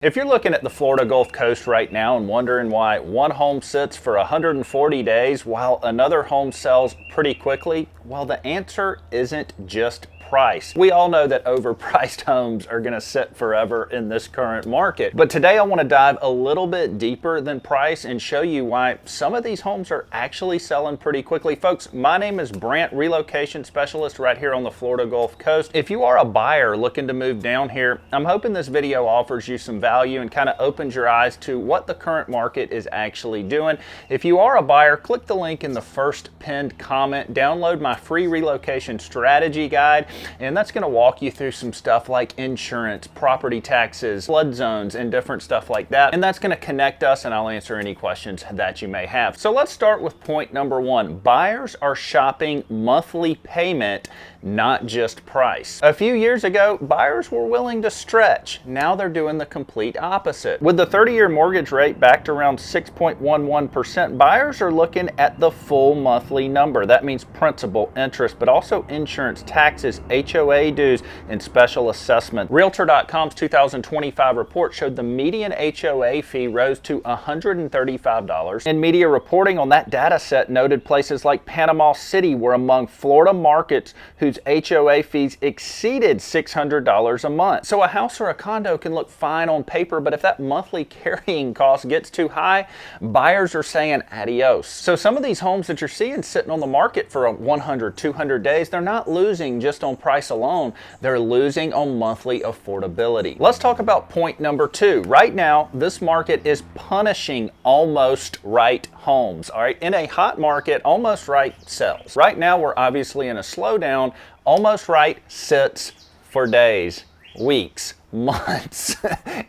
If you're looking at the Florida Gulf Coast right now and wondering why one home sits for 140 days while another home sells pretty quickly, well, the answer isn't just price. We all know that overpriced homes are going to sit forever in this current market. But today I want to dive a little bit deeper than price and show you why some of these homes are actually selling pretty quickly. Folks, my name is Brant, relocation specialist right here on the Florida Gulf Coast. If you are a buyer looking to move down here, I'm hoping this video offers you some value and kind of opens your eyes to what the current market is actually doing. If you are a buyer, click the link in the first pinned comment, download my free relocation strategy guide, and that's going to walk you through some stuff like insurance, property taxes, flood zones, and different stuff like that. And that's going to connect us, and I'll answer any questions that you may have. So let's start with point number one. Buyers are shopping monthly payment, not just price. A few years ago, buyers were willing to stretch. Now they're doing the complete opposite. With the 30-year mortgage rate back to around 6.11%, buyers are looking at the full monthly number. That means principal, interest, but also insurance, taxes, HOA dues, and special assessment. Realtor.com's 2025 report showed the median HOA fee rose to $135. And media reporting on that data set noted places like Panama City were among Florida markets whose HOA fees exceeded $600 a month. So a house or a condo can look fine on paper, but if that monthly carrying cost gets too high, buyers are saying adios. So some of these homes that you're seeing sitting on the market for 100, 200 days, they're not losing just on price alone, they're losing on monthly affordability. Let's talk about point number two. Right now, this market is punishing almost right homes. All right, in a hot market, almost right sells. Right now, we're obviously in a slowdown. Almost right sits for days, weeks, months,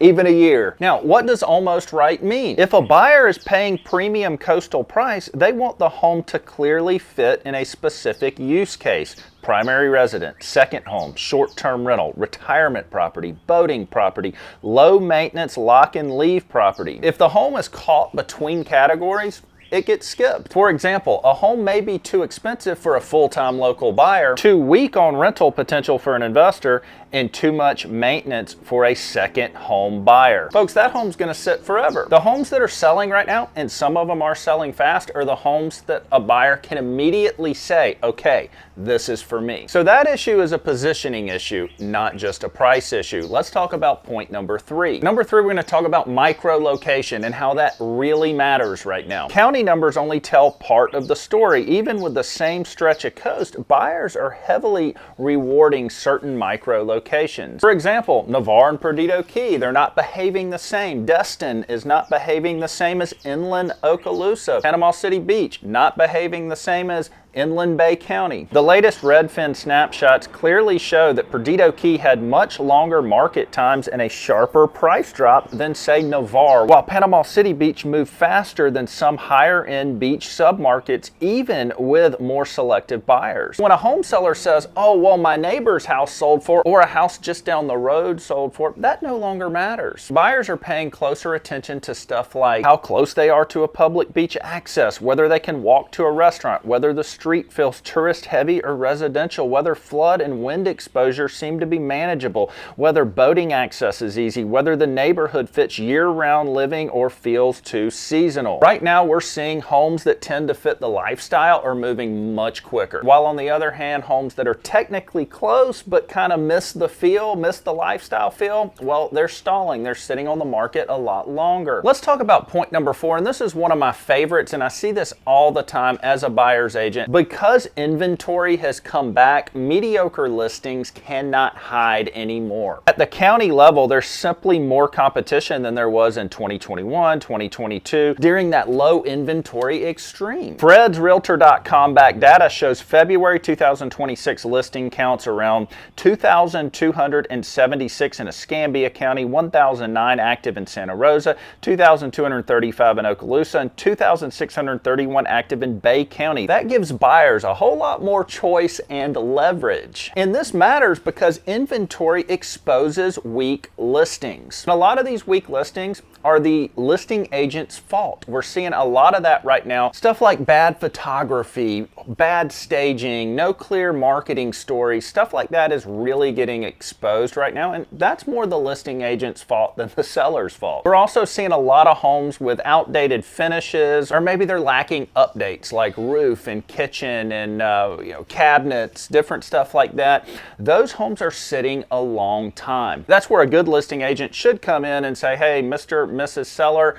even a year. Now, what does almost right mean? If a buyer is paying premium coastal price, they want the home to clearly fit in a specific use case. Primary residence, second home, short-term rental, retirement property, boating property, low maintenance lock and leave property. If the home is caught between categories, it gets skipped. For example, a home may be too expensive for a full-time local buyer, too weak on rental potential for an investor, and too much maintenance for a second home buyer. Folks, that home's gonna sit forever. The homes that are selling right now, and some of them are selling fast, are the homes that a buyer can immediately say, okay, this is for me. So that issue is a positioning issue, not just a price issue. Let's talk about point number three. Number three, we're gonna talk about micro-location and how that really matters right now. County numbers only tell part of the story. Even with the same stretch of coast, buyers are heavily rewarding certain micro-locations. For example, Navarre and Perdido Key, they're not behaving the same. Destin is not behaving the same as Inland Okaloosa. Panama City Beach, not behaving the same as Inland Bay County. The latest Redfin snapshots clearly show that Perdido Key had much longer market times and a sharper price drop than, say, Navarre, while Panama City Beach moved faster than some higher-end beach submarkets, even with more selective buyers. When a home seller says, oh, well, my neighbor's house sold for, or a house just down the road sold for, that no longer matters. Buyers are paying closer attention to stuff like how close they are to a public beach access, whether they can walk to a restaurant, whether the street feels tourist heavy or residential, whether flood and wind exposure seem to be manageable, whether boating access is easy, whether the neighborhood fits year-round living or feels too seasonal. Right now, we're seeing homes that tend to fit the lifestyle are moving much quicker, while on the other hand, homes that are technically close but kind of miss the feel, miss the lifestyle feel, well, they're stalling. They're sitting on the market a lot longer. Let's talk about point number four, and this is one of my favorites, and I see this all the time as a buyer's agent. Because inventory has come back, mediocre listings cannot hide anymore. At the county level, there's simply more competition than there was in 2021, 2022, during that low inventory extreme. Fred's Realtor.com back data shows February 2026 listing counts around 2,276 in Escambia County, 1,009 active in Santa Rosa, 2,235 in Okaloosa, and 2,631 active in Bay County. That gives buyers a whole lot more choice and leverage. And this matters because inventory exposes weak listings. And a lot of these weak listings are the listing agent's fault. We're seeing a lot of that right now. Stuff like bad photography, bad staging, no clear marketing story, stuff like that is really getting exposed right now, and that's more the listing agent's fault than the seller's fault. We're also seeing a lot of homes with outdated finishes, or maybe they're lacking updates like roof and kitchen and cabinets, different stuff like that. Those homes are sitting a long time. That's where a good listing agent should come in and say, hey, Mr. Mrs. Seller,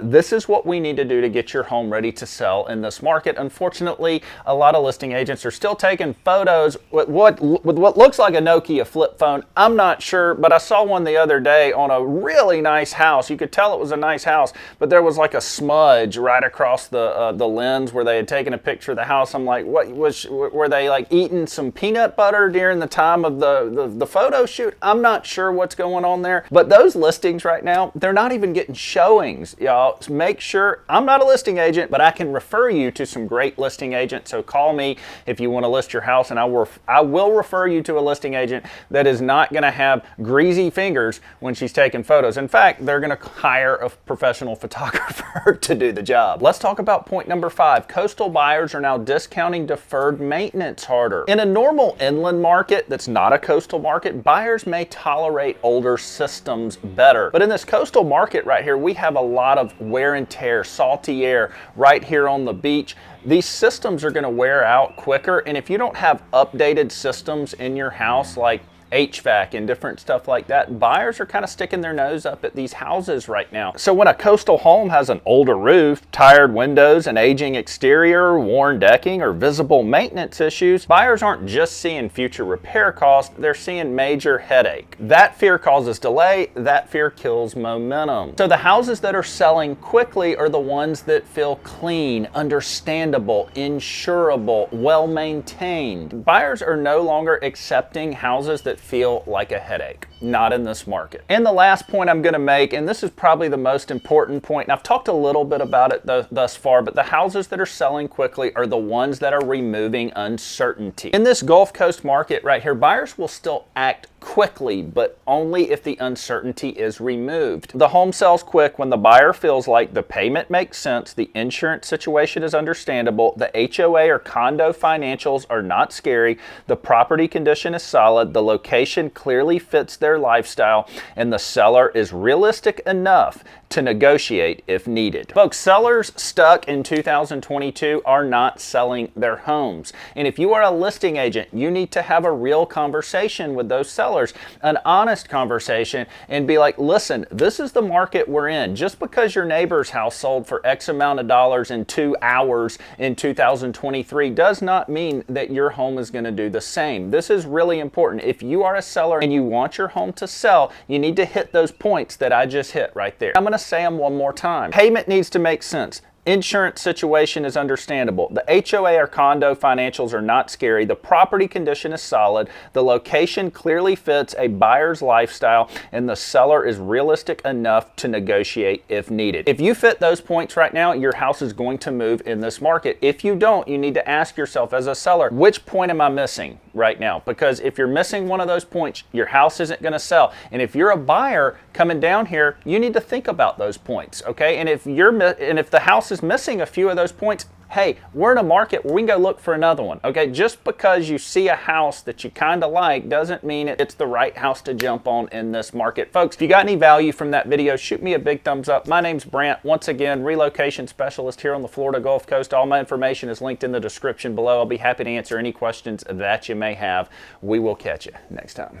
this is what we need to do to get your home ready to sell in this market. Unfortunately, a lot of listing agents are still taking photos with what looks like a Nokia flip phone. I'm not sure, but I saw one the other day on a really nice house. You could tell it was a nice house, but there was like a smudge right across the lens where they had taken a picture of the house. I'm like, were they like eating some peanut butter during the time of the photo shoot? I'm not sure what's going on there, but those listings right now, they're not even getting showings, y'all. So make sure, I'm not a listing agent, but I can refer you to some great listing agents. So call me if you want to list your house, and I will refer you to a listing agent that is not going to have greasy fingers when she's taking photos. In fact, they're going to hire a professional photographer to do the job. Let's talk about point number 5. Coastal buyers are now discounting deferred maintenance harder. In a normal inland market that's not a coastal market, buyers may tolerate older systems better. But in this coastal market right here, we have a lot of wear and tear, salty air right here on the beach. These systems are going to wear out quicker, and if you don't have updated systems in your house like HVAC and different stuff like that, buyers are kind of sticking their nose up at these houses right now. So when a coastal home has an older roof, tired windows, an aging exterior, worn decking, or visible maintenance issues, buyers aren't just seeing future repair costs, they're seeing major headache. That fear causes delay, that fear kills momentum. So the houses that are selling quickly are the ones that feel clean, understandable, insurable, well-maintained. Buyers are no longer accepting houses that feel like a headache. Not in this market. And the last point I'm going to make, and this is probably the most important point, and I've talked a little bit about it thus far, but the houses that are selling quickly are the ones that are removing uncertainty. In this Gulf Coast market right here, buyers will still act quickly, but only if the uncertainty is removed. The home sells quick when the buyer feels like the payment makes sense, the insurance situation is understandable, the HOA or condo financials are not scary, the property condition is solid, the location clearly fits their lifestyle, and the seller is realistic enough to negotiate if needed. Folks, sellers stuck in 2022 are not selling their homes. And if you are a listing agent, you need to have a real conversation with those sellers, an honest conversation, and be like, listen, this is the market we're in. Just because your neighbor's house sold for X amount of dollars in 2 hours in 2023 does not mean that your home is going to do the same. This is really important. If you are a seller and you want your home to sell, you need to hit those points that I just hit right there. I'm going to say them one more time. Payment needs to make sense. Insurance situation is understandable. The HOA or condo financials are not scary. The property condition is solid. The location clearly fits a buyer's lifestyle, and the seller is realistic enough to negotiate if needed. If you fit those points right now, your house is going to move in this market. If you don't, you need to ask yourself as a seller, which point am I missing right now? Because if you're missing one of those points, your house isn't going to sell. And if you're a buyer coming down here, you need to think about those points, okay? And if the house is missing a few of those points, hey, we're in a market where we can go look for another one, okay? Just because you see a house that you kind of like doesn't mean it's the right house to jump on in this market. Folks, if you got any value from that video, shoot me a big thumbs up. My name's Brant, once again, relocation specialist here on the Florida Gulf Coast. All my information is linked in the description below. I'll be happy to answer any questions that you may have. We will catch you next time.